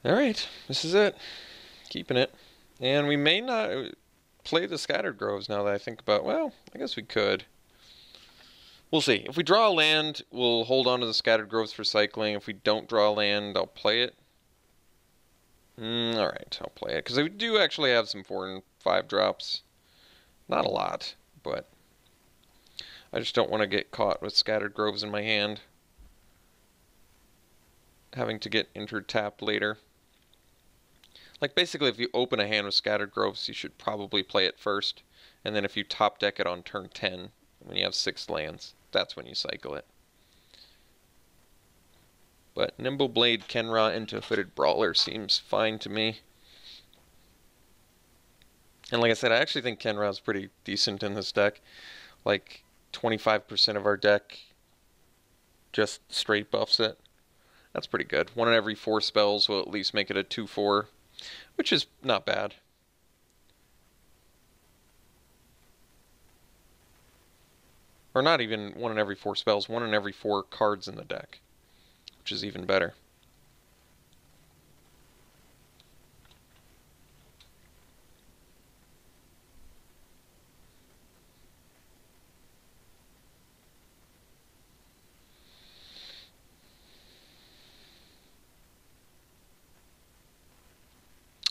Alright, this is it. Keeping it. And we may not play the Scattered Groves now that I think about, well, I guess we could. We'll see. If we draw a land, we'll hold on to the Scattered Groves for cycling. If we don't draw a land, I'll play it. Alright, I'll play it. Because we do actually have some 4 and 5 drops. Not a lot, but I just don't want to get caught with Scattered Groves in my hand. Having to get inter-tapped later. Like, basically, if you open a hand with Scattered Groves, you should probably play it first. And then if you top deck it on turn 10, when you have 6 lands, that's when you cycle it. But Nimble Blade, Kenra into Hooded Brawler seems fine to me. And like I said, I actually think Kenra is pretty decent in this deck. Like, 25% of our deck just straight buffs it. That's pretty good. 1 in every 4 spells will at least make it a 2/4. Which is not bad. Or not even 1 in every 4 spells, 1 in every 4 cards in the deck. Which is even better.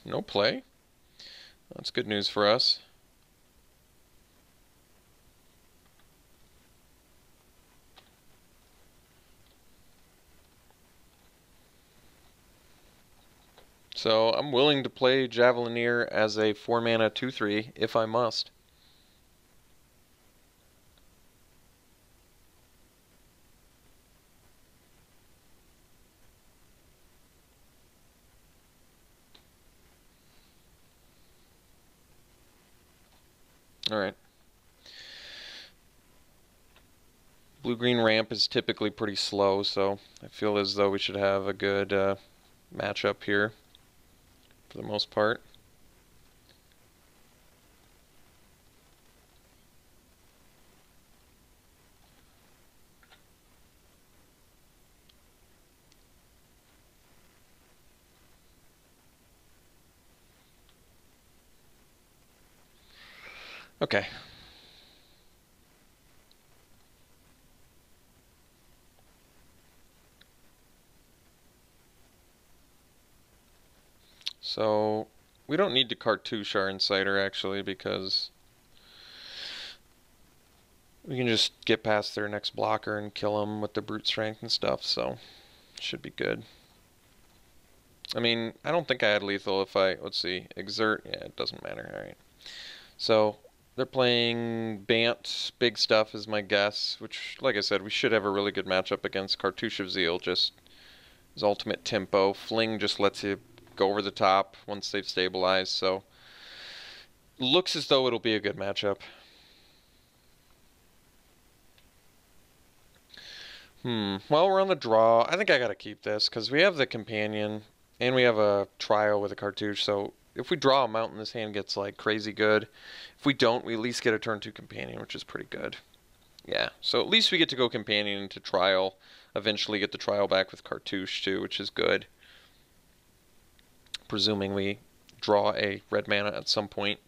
No play. That's good news for us. So I'm willing to play Javelineer as a 4-mana 2/3 if I must. Alright. Blue-green ramp is typically pretty slow, so I feel as though we should have a good matchup here for the most part. Okay. So we don't need to cartouche our Inciter actually because we can just get past their next blocker and kill them with the brute strength and stuff, so should be good. I mean, I don't think I had lethal if I, let's see, exert, yeah, it doesn't matter, alright. So they're playing Bant, big stuff is my guess, which, like I said, we should have a really good matchup against. Cartouche of Zeal, just his ultimate tempo. Fling just lets you go over the top once they've stabilized, so looks as though it'll be a good matchup. Well, we're on the draw. I think I gotta keep this, because we have the companion, and we have a trio with a cartouche, so if we draw a mountain, this hand gets, like, crazy good. If we don't, we at least get a turn 2 companion, which is pretty good. Yeah, so at least we get to go companion into trial. Eventually get the trial back with cartouche, too, which is good. Presuming we draw a red mana at some point.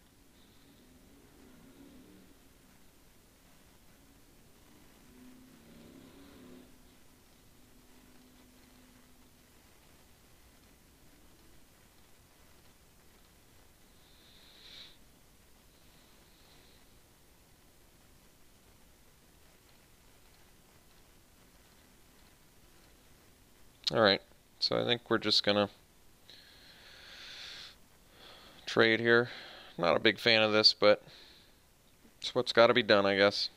Alright, so I think we're just gonna trade here. Not a big fan of this, but it's what's gotta be done, I guess.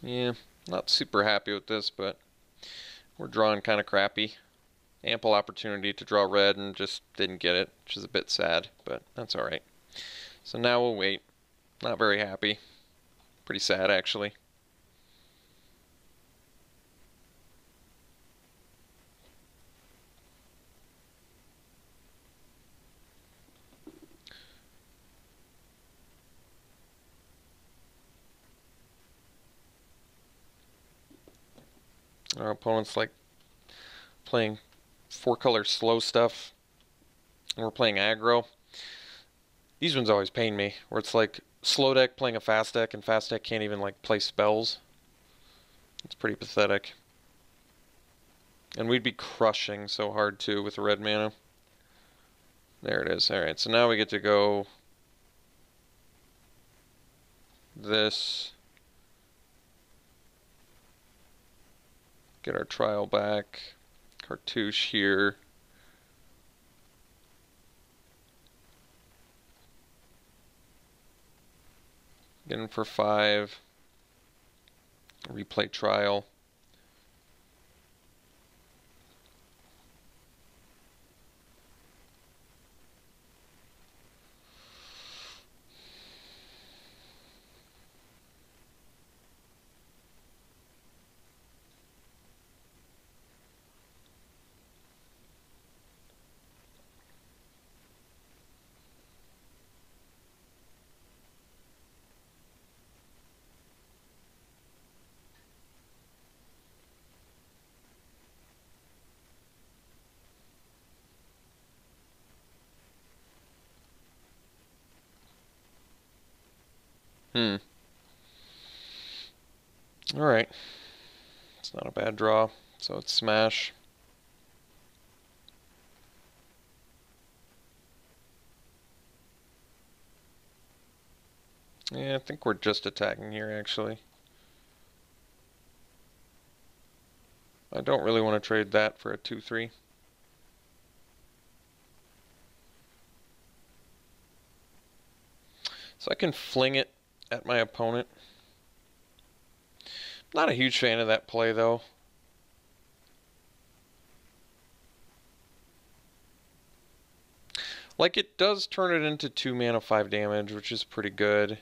Yeah, not super happy with this, but we're drawing kind of crappy. Ample opportunity to draw red and just didn't get it, which is a bit sad, but that's alright. So now we'll wait. Not very happy. Pretty sad, actually. Our opponent's like playing 4-color slow stuff, and we're playing aggro. These ones always pain me, where it's like slow deck playing a fast deck, and fast deck can't even like play spells. It's pretty pathetic. And we'd be crushing so hard too with the red mana. There it is. Alright, so now we get to go this. Get our trial back. Cartouche here. Get in for 5. Replay trial. Alright. It's not a bad draw. So it's smash. Yeah, I think we're just attacking here, actually. I don't really want to trade that for a 2-3. So I can fling it at my opponent. Not a huge fan of that play, though. Like, it does turn it into 2 mana, 5 damage, which is pretty good.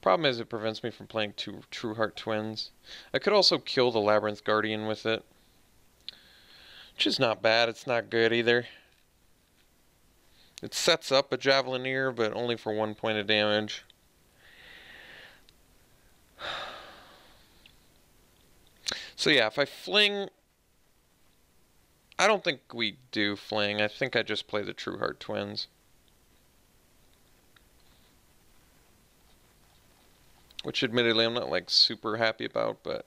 Problem is, it prevents me from playing 2 True Heart Twins. I could also kill the Labyrinth Guardian with it, which is not bad. It's not good either. It sets up a Javelineer, but only for 1 point of damage. So yeah, if I fling... I don't think we do fling. I think I just play the True Heart Twins. Which admittedly I'm not like super happy about, but...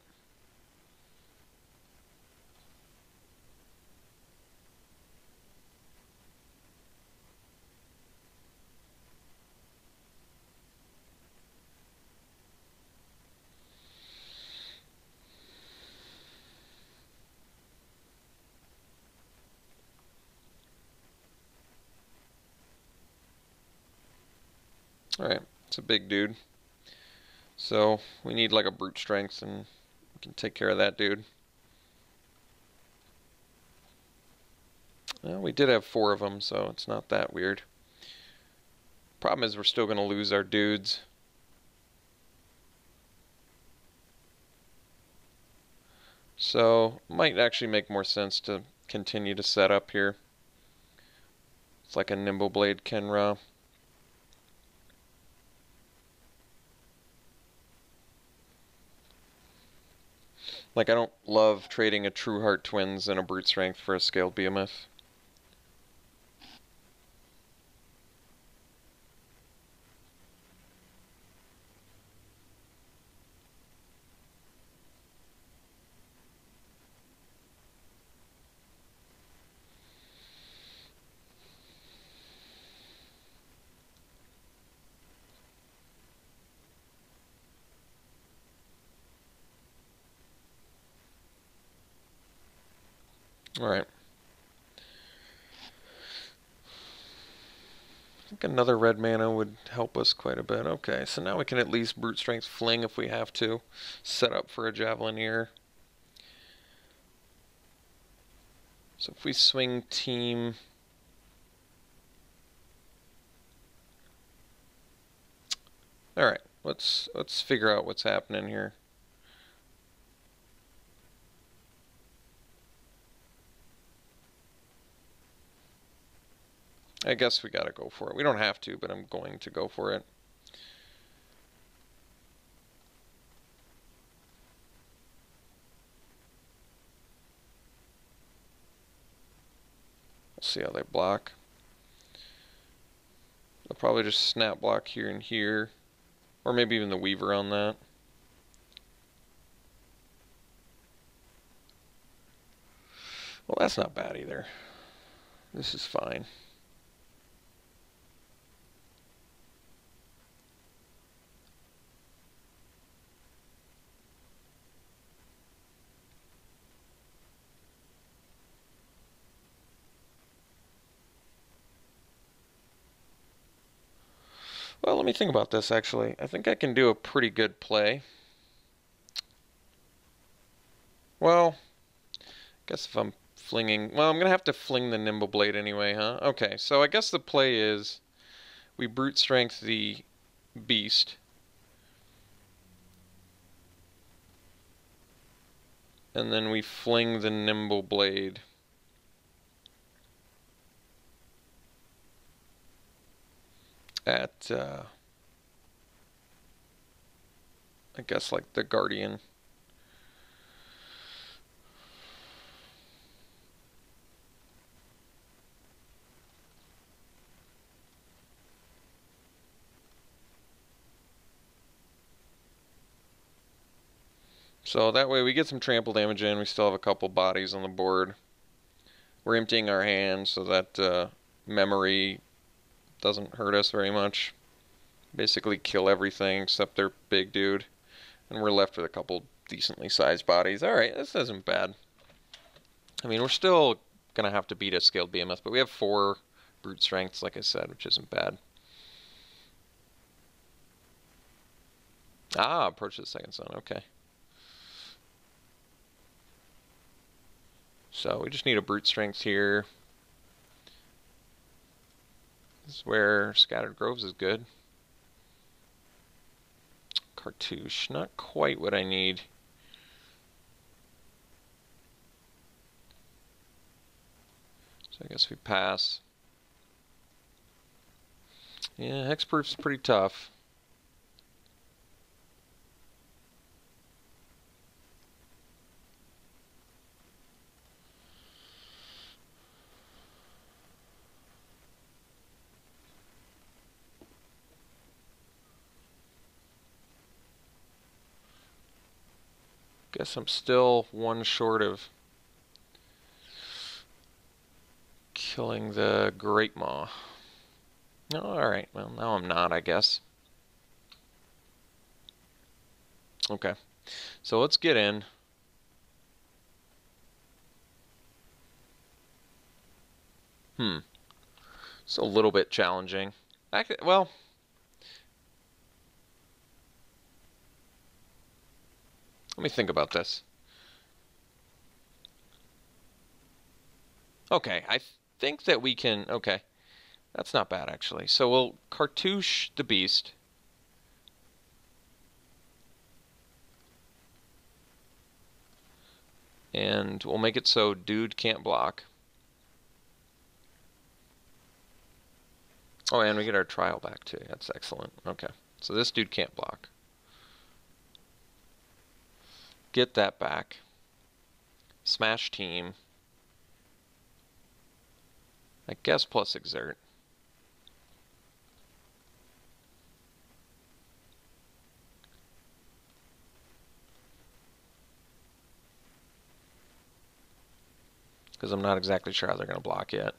Alright, it's a big dude. So, we need like a brute strength and we can take care of that dude. Well, we did have 4 of them, so it's not that weird. Problem is we're still going to lose our dudes. So, might actually make more sense to continue to set up here. It's like a Nimble Blade Kenra. Like, I don't love trading a True Heart Twins and a Brute Strength for a Scaled Behemoth. Alright. I think another red mana would help us quite a bit. Okay, so now we can at least Brute Strength Fling if we have to. Set up for a Javelineer. So if we swing team... Alright, let's figure out what's happening here. I guess we gotta go for it. We don't have to, but I'm going to go for it. see how they block. They'll probably just snap block here and here, or maybe even the weaver on that. Well, that's not bad either. This is fine. Well, let me think about this, actually. I think I can do a pretty good play. Well, I guess if I'm flinging... Well, I'm going to have to fling the Nimble Blade anyway, huh? Okay, so I guess the play is we brute strength the beast. And then we fling the Nimble Blade. At, I guess, like the Guardian. So that way we get some trample damage in, we still have a couple bodies on the board. We're emptying our hand so that memory doesn't hurt us very much. Basically kill everything except their big dude. And we're left with a couple decently sized bodies. Alright, this isn't bad. I mean, we're still going to have to beat a scaled behemoth, but we have 4 brute strengths, like I said, which isn't bad. Ah, approach the second zone, okay. So we just need a brute strength here. This is where Scattered Groves is good. Cartouche, not quite what I need. So I guess we pass. Yeah, Hexproof's pretty tough. Guess I'm still one short of killing the Great Maw. Oh, alright, well now I'm not, I guess. Okay, so let's get in. It's a little bit challenging. Well, let me think about this. Okay, I think that we can... Okay, that's not bad, actually. So we'll cartouche the beast. And we'll make it so dude can't block. Oh, and we get our trial back, too. That's excellent. Okay, so this dude can't block. Get that back. Smash team. I guess plus exert. Because I'm not exactly sure how they're going to block yet.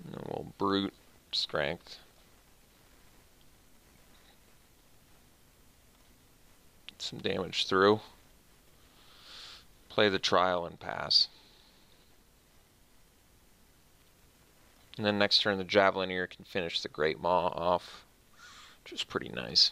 And then we'll brute strength. Get some damage through. Play the trial and pass. And then next turn the Javelineer can finish the Great Maw off, which is pretty nice.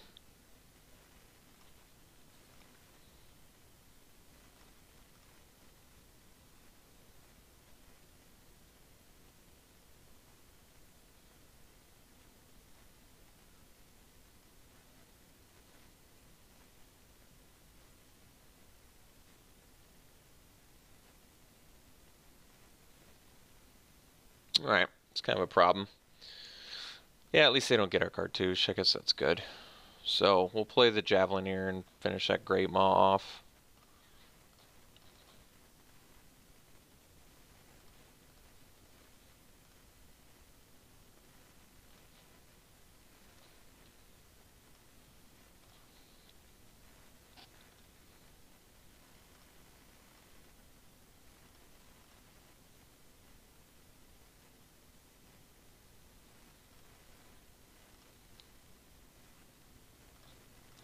Alright, it's kind of a problem. Yeah, at least they don't get our cartouche. I guess that's good. So we'll play the Javelineer and finish that Great Maw off.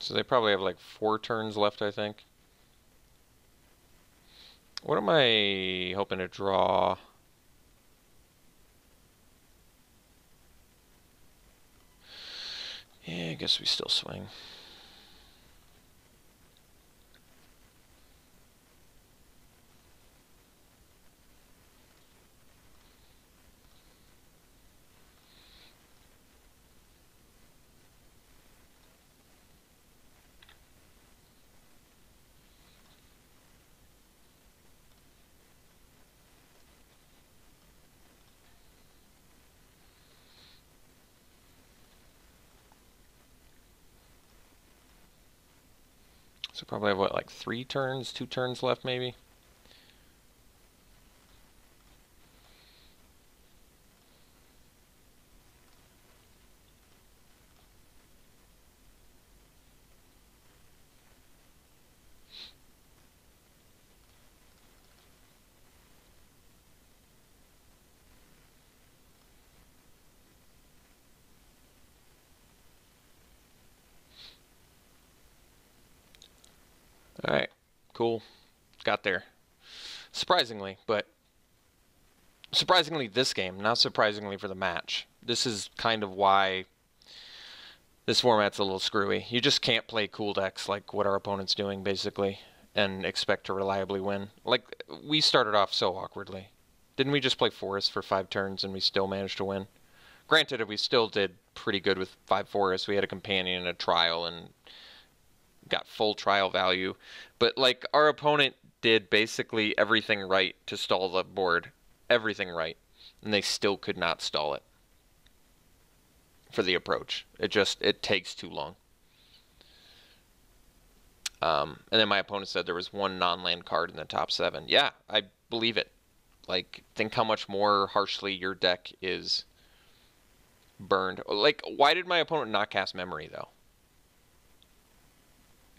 So they probably have like 4 turns left, I think. What am I hoping to draw? Yeah, I guess we still swing. So probably have what, like 3 turns, 2 turns left maybe? Alright, cool. Got there. Surprisingly, but surprisingly this game, not surprisingly for the match. This is kind of why this format's a little screwy. You just can't play cool decks like what our opponent's doing, basically, and expect to reliably win. Like, we started off so awkwardly. Didn't we just play Forest for 5 turns and we still managed to win? Granted, we still did pretty good with 5 Forests. We had a companion and a trial and got full trial value. But, like, our opponent did basically everything right to stall the board. Everything right. And they still could not stall it for the approach. It takes too long. And then my opponent said there was 1 non-land card in the top 7. Yeah, I believe it. Like, think how much more harshly your deck is burned. Like, why did my opponent not cast Memory, though?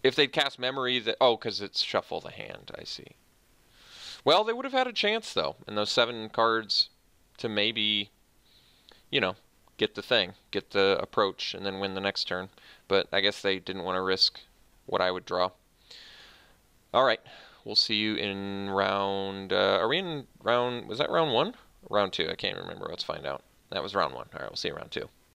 If they'd cast Memory, oh, because it's shuffle the hand, I see. Well, they would have had a chance, though, in those 7 cards to maybe, you know, get the thing, get the approach, and then win the next turn. But I guess they didn't want to risk what I would draw. All right, we'll see you in round, are we in round, was that round 1? Round 2, I can't remember, let's find out. That was round 1. All right, we'll see you round 2.